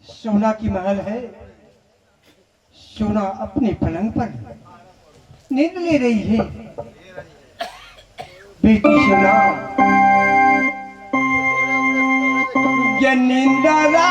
सोना की महल है। सोना अपने पलंग पर नींद ले रही है। बेटी सोना ये निंदरा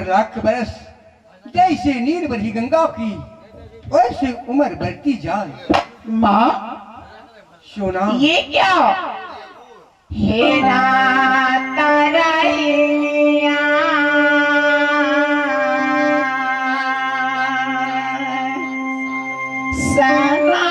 लाख बरस जैसे नीर भरी गंगा की वैसे उम्र बढ़ती जाए। माँ सोना ये क्या हेरा तरैया सना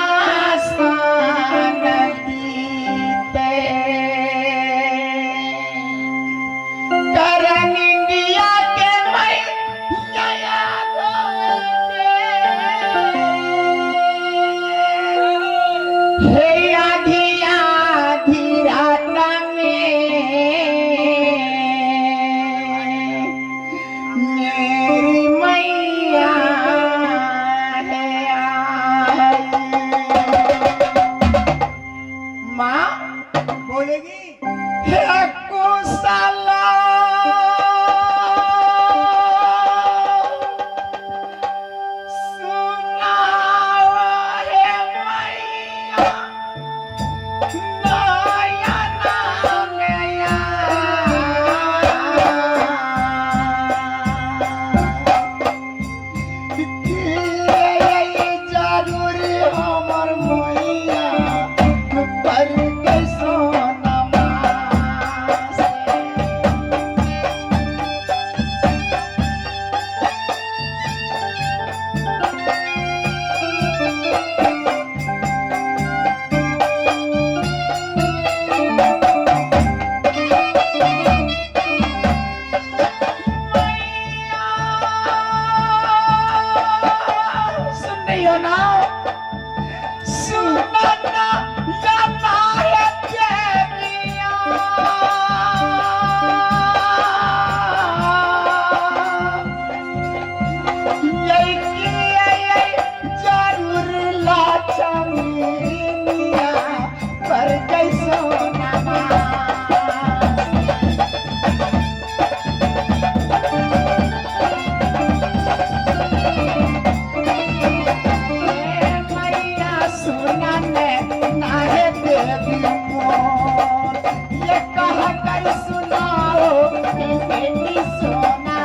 बेबी मोर, ये कह कर सुनाओ कि बेटी सोना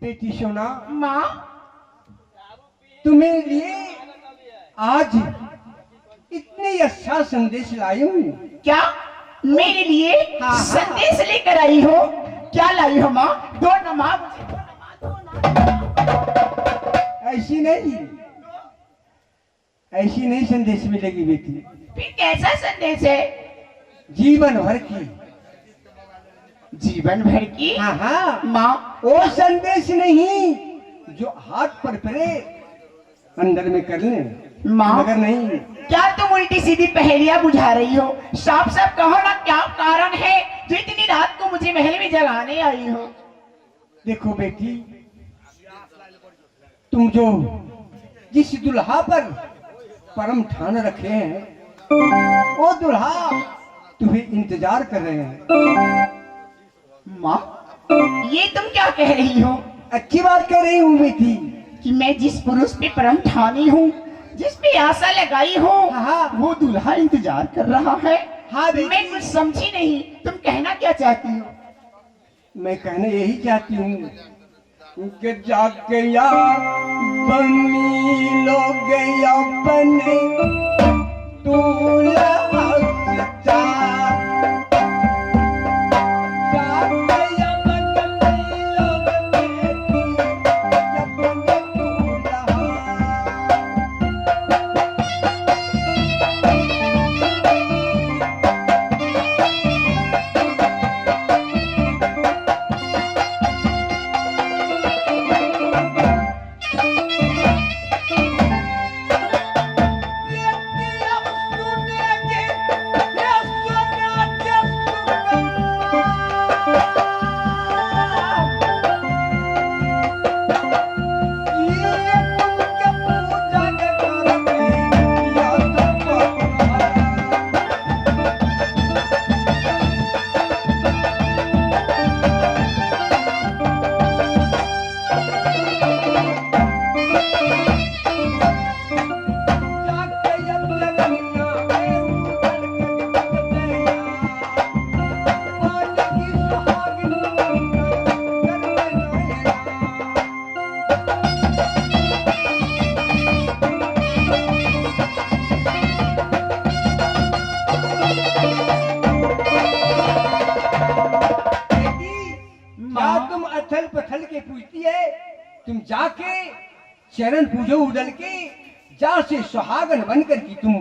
बेटी सोना, माँ तुम्हें लिए आज इतनी अच्छा संदेश लाई हूँ। क्या मेरे लिए हाँ। संदेश लेकर आई हो? क्या लाई हो माँ? दो ना माँ, ऐसी नहीं संदेश मिलेगी बेटी। फिर कैसा संदेश है? जीवन भर की। जीवन भर की? हाँ हाँ माँ वो संदेश नहीं जो हाथ पर पड़े अंदर में कर ले, माँ मगर नहीं। क्या तुम उल्टी सीधी पहेलियां बुझा रही हो? साफ साफ कहो ना, क्या कारण है जो इतनी रात को मुझे महल में जगाने आई हो? देखो बेटी, तुम जो जिस दुल्हा पर परम ठान रखे हैं वो दुल्हा तुम्हें इंतजार कर रहे हैं। माँ ये तुम क्या कह रही हो? अच्छी बात कह रही हूँ बेटी कि मैं जिस पुरुष पे परम ठानी हूँ, जिस पे आशा लगाई हूँ, हाँ। वो दूल्हा इंतजार कर रहा है। हाँ बेटी। मैं कुछ समझी नहीं, तुम कहना क्या चाहती हो? मैं कहना यही चाहती हूँ कि जाके यार बनी लोग अपने दूल्हा सच्चा। जाके या बनी लोग अपने दूल्हा। अथल पथल के पूछती है, तुम जाके चरण पूजो उदल के, जा से सुहागन बनकर की तुम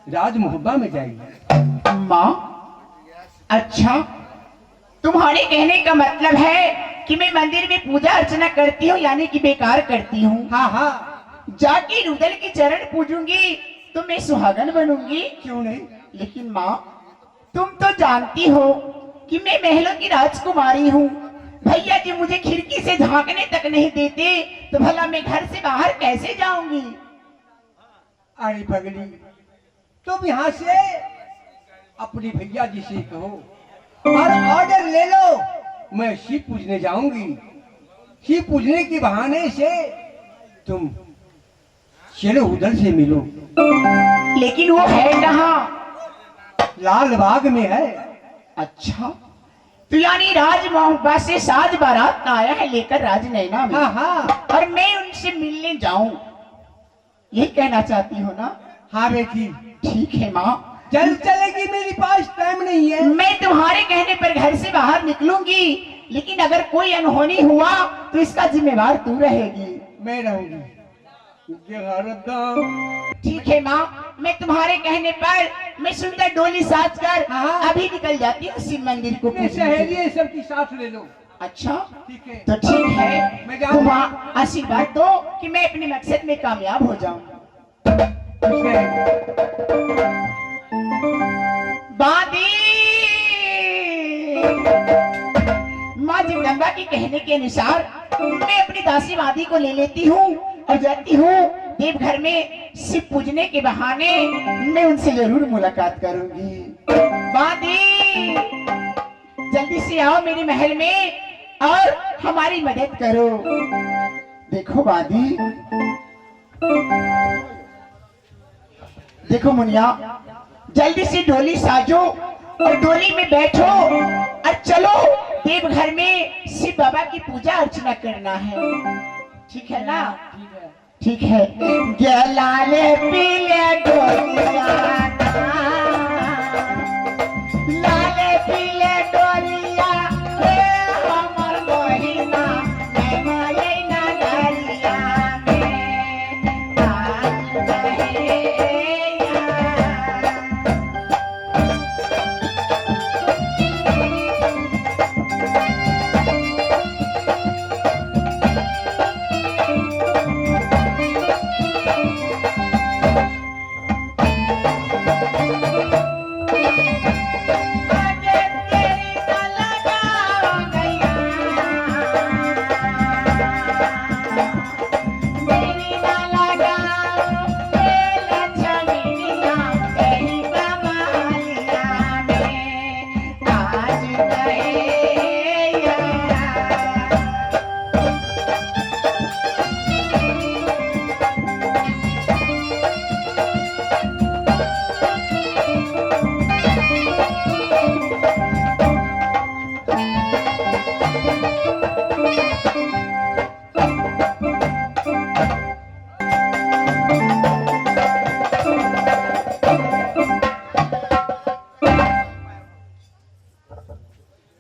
राज मोहब्बा में जाएगी। माँ अच्छा, तुम्हारे कहने का मतलब है कि मैं मंदिर में पूजा अर्चना करती हूँ, यानी कि बेकार करती हूँ। हाँ हाँ, जाके रुदल की चरण पूजूंगी तो मैं सुहागन बनूंगी। क्यों नहीं? लेकिन माँ तुम तो जानती हो कि मैं महलों की राजकुमारी हूँ। भैया जी मुझे खिड़की से झांकने तक नहीं देते, तो भला मैं घर से बाहर कैसे जाऊंगी? अरे पगली, तुम यहाँ से अपनी भैया जी से कहो और ऑर्डर ले लो, मैं शिव पूजने जाऊंगी। शिव पूजने के बहाने से तुम चलो उधर से मिलो। लेकिन वो है कहाँ? लाल बाग में है। अच्छा, तो यानी राज मोहब्बत से साज बारात आया है लेकर राज नैना में। हाँ हाँ, और मैं उनसे मिलने जाऊं, यही कहना चाहती हो ना? हाँ बेटी, ठीक है माँ, जल्द चलेगी, मेरे पास टाइम नहीं है। मैं तुम्हारे कहने पर घर से बाहर निकलूंगी, लेकिन अगर कोई अनहोनी हुआ तो इसका जिम्मेवार तू रहेगी। मैं रहूंगी। ठीक है माँ, मैं तुम्हारे कहने पर मैं सुंदर डोली साज कर हाँ। अभी निकल जाती हूँ शिव मंदिर को पूजने। सहेली सबकी साथ ले लो। अच्छा ठीक है, तो ठीक है, मैं जाऊँ? तुम आशीर्वाद दो कि मैं अपने मकसद में कामयाब हो जाऊं। बादी माँ जगदम्बा के कहने के अनुसार मैं अपनी दासी वादी को ले लेती हूँ और जाती हूँ देवघर में शिव पूजने के बहाने मैं उनसे जरूर मुलाकात करूंगी। वादी जल्दी से आओ मेरे महल में, और हमारी मदद करो। देखो बादी, देखो मुनिया, जल्दी से डोली साजो और डोली में बैठो और चलो देवघर में शिव बाबा की पूजा अर्चना करना है। ठीक है ना? ठीक है। लाले पीले डोलिया, लाले पीले डोलिया, हे हमर बहिना, नैना नैना डलिया में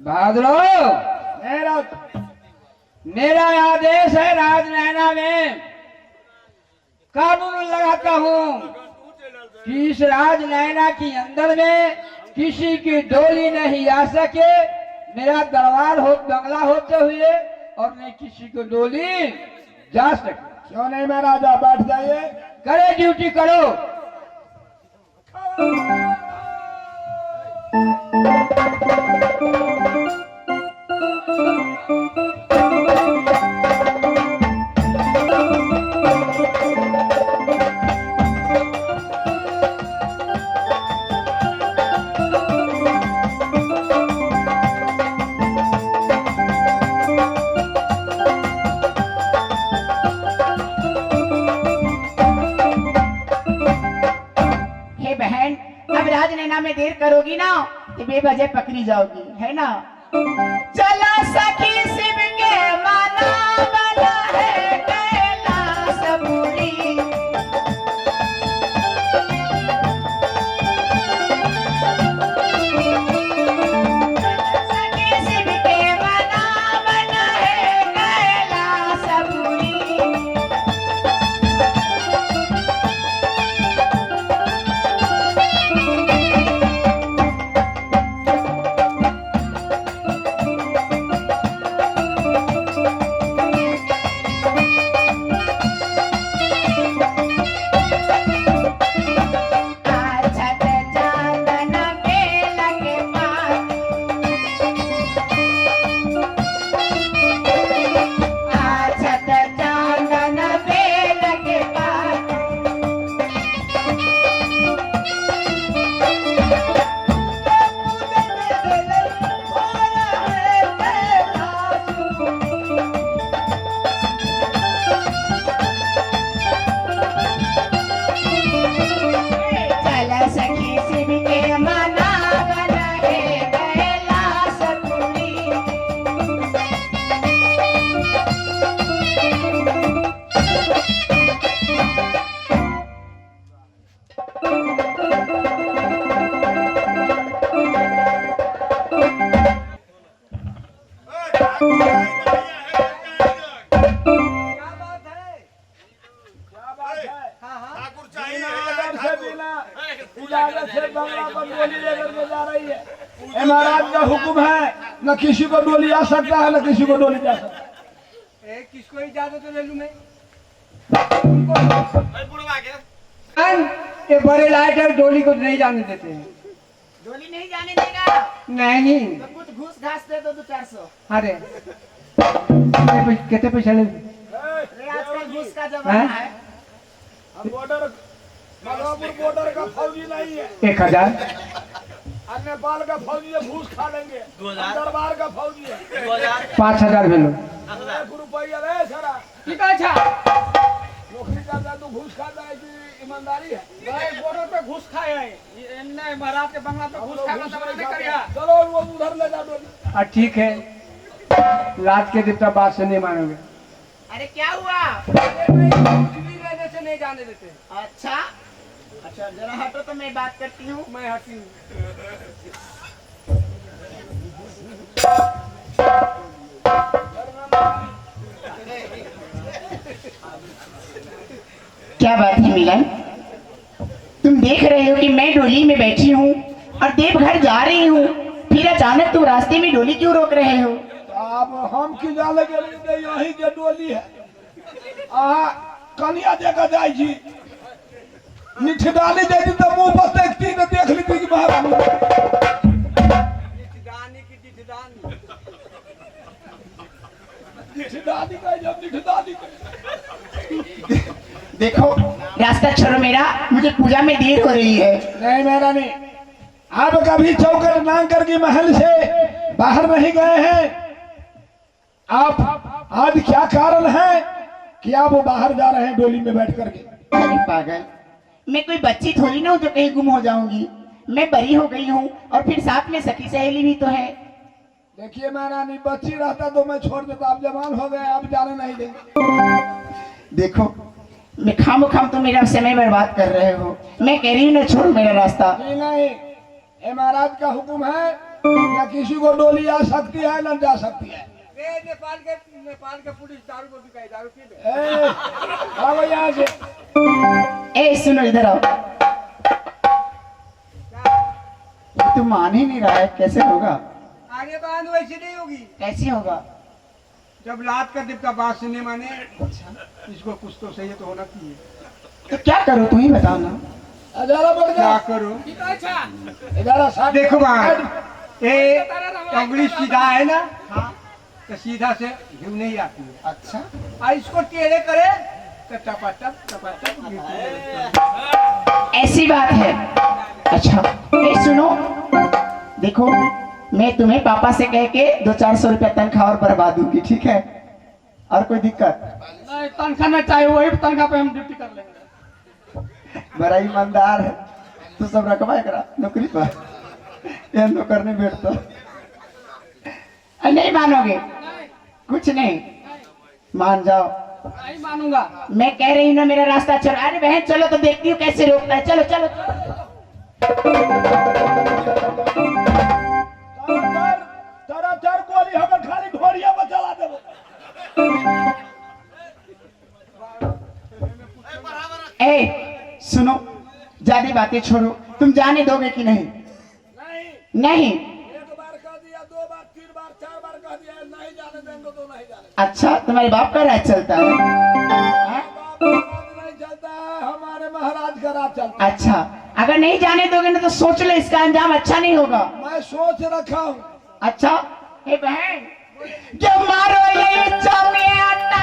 आज रहेया। मेरा आदेश है, राजनैना में कानून लगाता हूँ कि इस राजनैना के अंदर में किसी की डोली नहीं आ सके, मेरा दरबार हो बंगला होते हुए, और नहीं किसी को डोली जा सके। क्यों नहीं महाराजा, बैठ जाइए। करे ड्यूटी करो। में देर करोगी ना तो बेवजह पकड़ी जाओगी, है ना? चला सखी शिव के माना बना है कैलाश पुरी, सखी शिव के माना बना है कैलाश पुरी। महाराज का हुक्म है, न किसी को डोली आ सकता है न किसी को डोली जा सकता है। किसको इजाजत तो ले लूं मैं? ये बड़े लाइटर डोली को नहीं जाने देते हैं। डोली नहीं जाने देगा? नहीं। तो कुछ घूस घास दे दो 400। अरे कितने पैसे ले? आजकल घूस का जमाना है। हम बॉर्डर का फौजी नहीं है। 1000 और नेपाल का फौजी है, घूस खा लेंगे। 2000 दरबार का फौजी है। 2000 5,000 भेलो 1 रुपया रे सारा। ठीक अच्छा नौकरी करता है तो घूस खाता है कि ईमानदारी है? भाई बॉर्डर पे घुस खाए हैं इनने महाराज के बंगला पे घुस खाए घूस तो नहीं नहीं खाते। करिया चलो वो उधर ले जाओ डोली। ठीक है, लाद के देवता बात से नहीं मानोगे। अरे क्या हुआ? रहने से नहीं जाने देते। अच्छा अच्छा, जरा हटो तो मैं बात करती हूँ। मैं हटी हूँ। क्या बात है मिलन, तुम देख रहे हो कि मैं डोली में बैठी हूँ और देवघर जा रही हूँ, फिर अचानक तुम रास्ते में डोली क्यों रोक रहे हो? अब हम की जाले के लिए यही के डोली है। कनिया देखा जाए जी, निठ डाली जाती तो मुंह पर देखती तो देख लीती कि महारानी निठदानी का जब निठदानी का। देखो रास्ता छोड़ो मेरा, मुझे पूजा में देर हो रही है। नहीं महारानी, आप कभी चौकट नांगर की महल से बाहर नहीं गए हैं। आप आज क्या कारण है कि आप वो बाहर जा रहे हैं डोली में बैठ करके? अरे पागल, मैं कोई बच्ची थोड़ी ना हूँ जो कहीं गुम हो जाऊंगी। मैं बड़ी हो गई हूँ और फिर साथ में सखी सहेली भी तो है। देखिए महारानी, बच्ची रहता तो मैं छोड़ देता, आप जवान हो गए, आप जाने नहीं देंगे। देखो मैं खाम खाम तो मेरा समय बर्बाद कर रहे हो। मैं कह रही हूँ ना, छोड़ो मेरा रास्ता। नहीं, ये महाराज का हुक्म है, या किसी को डोली आ सकती है न जा सकती है। नेपाल के पुलिस दारू को बिकाई, दारू पी ले। आओ यहाँ से। ए सुनो इधर आओ। तुम मान ही नहीं रहा है, कैसे होगा? आगे तो आंध वैसे नहीं होगी। कैसे होगा? जब लाद कर देवता बात से नहीं माने, इसको कुछ तो सही तो होना चाहिए। तो क्या करो तुम ही बताओ ना। अजारा बढ़ क्या गया। करो? इधर साथ देखो वहाँ ये उंगली सीधा है ना, तो सीधा से घिव नहीं आती है। अच्छा, और इसको टेढ़े करे तो टपाटप ऐसी बात है। अच्छा ए सुनो, देखो मैं तुम्हें पापा से कह के 200-400 रुपया तनख्वाह और बढ़वा दूंगी, ठीक है? और कोई दिक्कत? नहीं तनख्वाह नहीं चाहिए, वही तनख्वाह पे हम ड्यूटी कर लेंगे। बड़ा ईमानदार है तू, सब रखवा करा नौकरी पर, यह नौकर नहीं बैठता। नहीं मानोगे? कुछ नहीं, मान जाओ। नहीं मानूंगा। मैं कह रही हूँ ना, मेरा रास्ता छोड़। अरे बहन चलो तो देखती हूँ कैसे रोकता है। चलो चलो, तरह गोली हमें खाली घोड़िया पर चला देबो। ए सुनो, ज्यादा बातें छोड़ो। तुम जाने दोगे कि नहीं? नहीं। एक बार कह दिया, 2 बार, 3 बार, 4 बार कह दिया, नहीं जाने देंगे तो नहीं जाने। अच्छा, तुम्हारे बाप का राज चलता है? बाप का राज नहीं चलता है, हमारे महाराज का राज चलता है। अच्छा, अगर नहीं जाने दोगे ना तो सोच लो, इसका अंजाम अच्छा नहीं होगा। मैं सोच रखा हूँ। अच्छा हे बहन, जब मारो ये चमेटा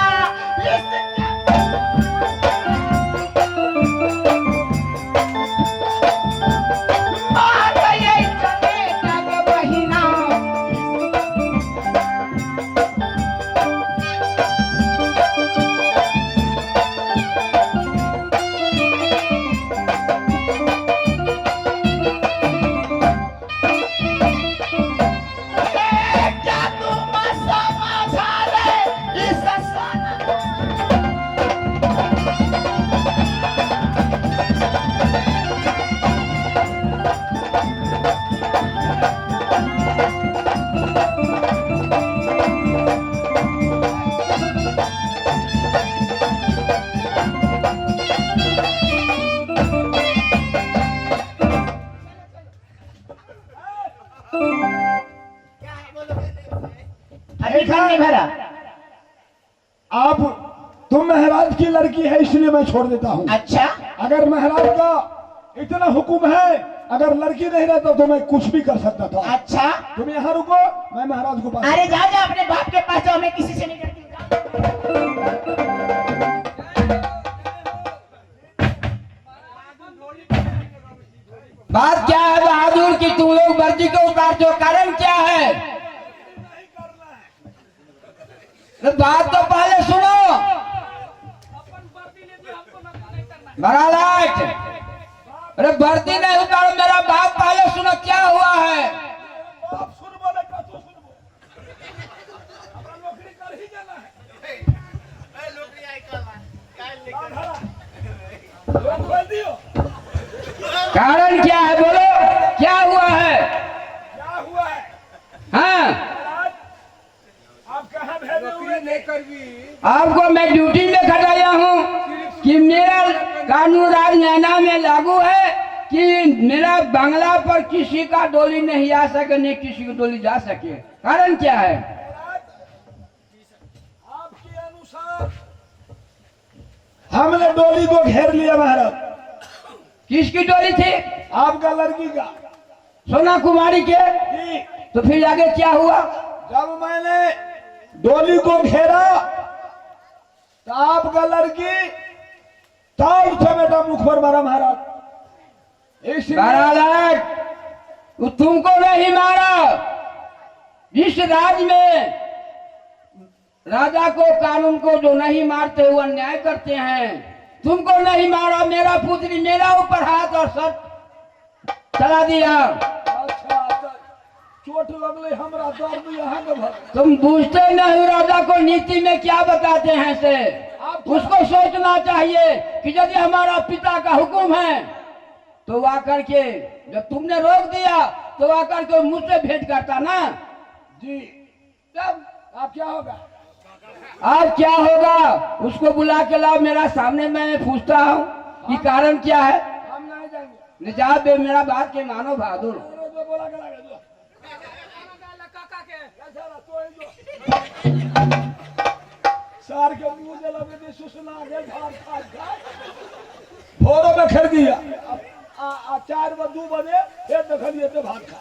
नहीं भरा। आप तुम महाराज की लड़की है इसलिए मैं छोड़ देता हूँ। अच्छा, अगर महाराज का इतना हुक्म है, अगर लड़की नहीं रहता तो मैं कुछ भी कर सकता था। अच्छा, तुम यहाँ रुको, मैं महाराज को पास। अरे जाओ जाओ, अपने बाप के पास जाओ, मैं किसी से नहीं करती हूँ। बात क्या है बहादुर की तुम लोग मारते हो, कारण क्या है? तो बात तो पहले सुनो। बड़ा लाट, अरे वर्दी नहीं उतारो, मेरा बात पहले सुनो, क्या हुआ है? कारण क्या है, बोलो, क्या हुआ है? क्या हुआ है? हाँ, आप कहाँ भेजे हुए नहीं करवी? आपको मैं ड्यूटी में खटाया हूँ कि मेरा कानून राज नैना में लागू है कि मेरा बंगला पर किसी का डोली नहीं आ सके, नहीं किसी की डोली जा सके। कारण क्या है? आपके अनुसार हमने डोली को घेर लिया महाराज। किसकी डोली थी? आपका लड़की का। सोना कुमारी के। जी। तो फिर आगे क्या हुआ? जब मैंने डोली को घेरा तो आपका लड़की ताल समेटा मुख पर मारा महाराज। इसलिए वो तुमको नहीं मारा। इस राज में राजा को, कानून को जो नहीं मारते वो अन्याय करते हैं। तुमको नहीं मारा, मेरा पुत्री मेरा ऊपर हाथ और सर चला दिया। अच्छा, चोट लगले हमरा दर्द यहाँ के भर। तुम पूछते नहीं राजा को नीति में क्या बताते हैं से। उसको सोचना चाहिए कि यदि हमारा पिता का हुक्म है तो वो आकर के, जब तुमने रोक दिया तो आकर के मुझसे भेंट करता ना। जी। तब आप क्या होगा? अब क्या होगा? उसको बुला के लाओ मेरा सामने, मैं पूछता हूँ कि कारण क्या है। हम नहीं जाएंगे। निजात बे, मेरा बात के मानो बहादुर। जो बोला के लगे जो। सार के मुंह जला में सुसना के भार खा खा फोरो में खर दिया। आ 4 बजे 2 बजे फिर देखलिए तो भात खा।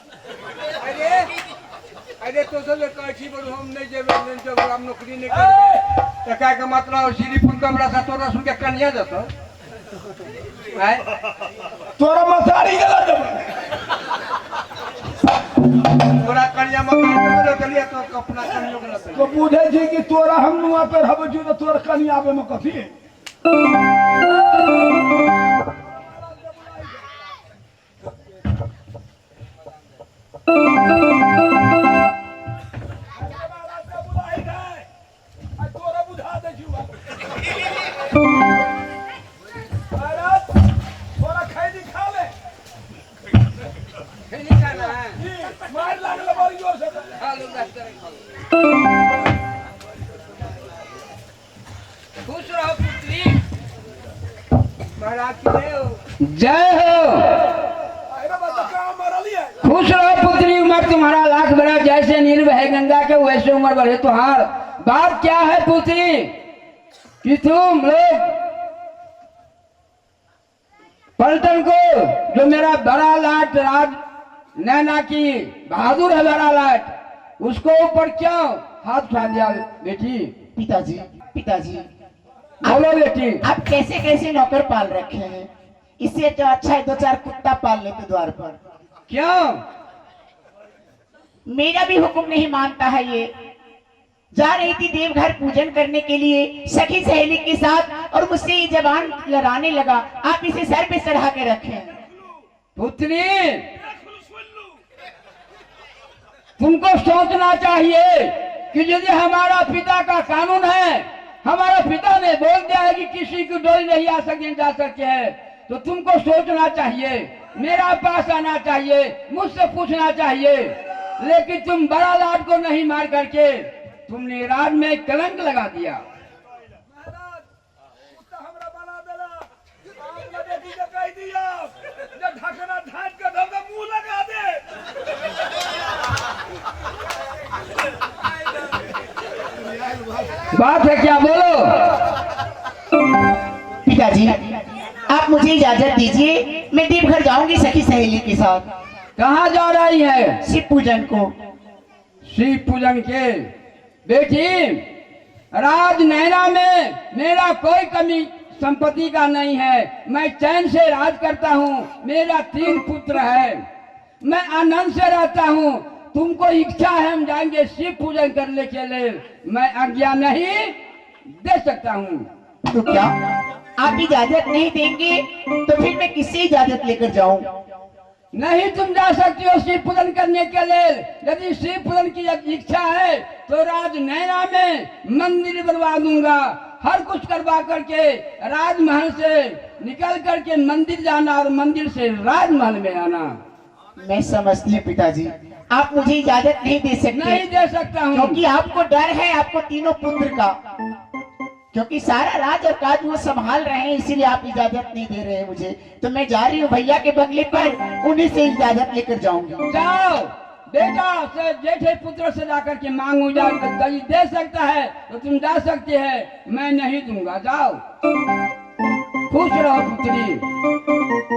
अरे तो सब काठी बोल, हम नहीं जेबे, जब हम नौकरी नहीं करबे तो का मतलब श्रीपुर कमरा सा तोरा सुन के कन्या जतो है तोरा मसारी गलत तोरा कन्या मत चलिए तो अपना कन्या गलत तो बुझे छी कि तोरा हम नुआ पर हब छु तो तोर कन्या आवे में कथी है? खुश रहो पुत्री, महाराज की जय हो। खुश रहो पुत्री, उम्र तुम्हारा लाख बड़ा, जैसे नील बहे गंगा के वैसे उम्र बढ़े तुहार। बात क्या है पुत्री कि तुम लोग पलटन को, जो मेरा बड़ा लाट राज नैना की बहादुर है बड़ा लाट, उसको ऊपर क्यों हाथ उठा दिया बेटी? पिताजी, पिताजी, बोलो बेटी। आप कैसे कैसे नौकर पाल रखे हैं? इससे तो अच्छा है 2-4 कुत्ता पाल लेते द्वार पर। क्यों? मेरा भी हुक्म नहीं मानता है ये। जा रही थी देवघर पूजन करने के लिए सखी सहेली के साथ और मुझसे ये जबान लड़ाने लगा। आप इसे सर पे चढ़ा के रखें। पुत्री, तुमको सोचना चाहिए कि यदि हमारा पिता का कानून है, हमारा पिता ने बोल दिया है कि किसी की डोली नहीं आ सकती, जा सकते हैं, तो तुमको सोचना चाहिए, मेरा पास आना चाहिए, मुझसे पूछना चाहिए। लेकिन तुम बड़ा लाट को नहीं मार करके तुमने राज में कलंक लगा दिया। बात है क्या, बोलो। पिताजी, आप मुझे इजाजत दीजिए, मैं देवघर जाऊंगी सखी सहेली के साथ। कहाँ जा रही है? शिव पूजन को। शिव पूजन के? बेटी, राज नैना में मेरा कोई कमी संपत्ति का नहीं है, मैं चैन से राज करता हूँ। मेरा 3 पुत्र है, मैं आनंद से रहता हूँ। तुमको इच्छा है हम जाएंगे शिव पूजन करने के लिए, मैं आज्ञा नहीं दे सकता हूँ। तो क्या आप इजाजत नहीं देंगे तो फिर मैं किससे इजाजत लेकर जाऊं? नहीं, तुम जा सकती हो शिव पूजन करने के लिए। यदि शिव पूजन की इच्छा है तो राज नैना में मंदिर बनवा दूंगा। हर कुछ करवा करके राजमहल से निकल करके मंदिर जाना और मंदिर से राजमहल में आना। मैं समझती हूँ पिताजी, आप मुझे इजाजत नहीं दे सकते। नहीं दे सकता हूँ, क्योंकि आपको डर है आपको तीनों पुत्र का, क्योंकि सारा राज और काज वो संभाल रहे हैं, इसीलिए आप इजाजत नहीं दे रहे हैं मुझे। तो मैं जा रही हूँ भैया के बंगले पर, उन्हीं से इजाजत लेकर जाऊंगी। जाओ बेटा से जेठे पुत्र से जाकर के मांगू जा, दे सकता है तो तुम जा सकते हैं, मैं नहीं दूंगा। जाओ, खुश रहो पुत्री।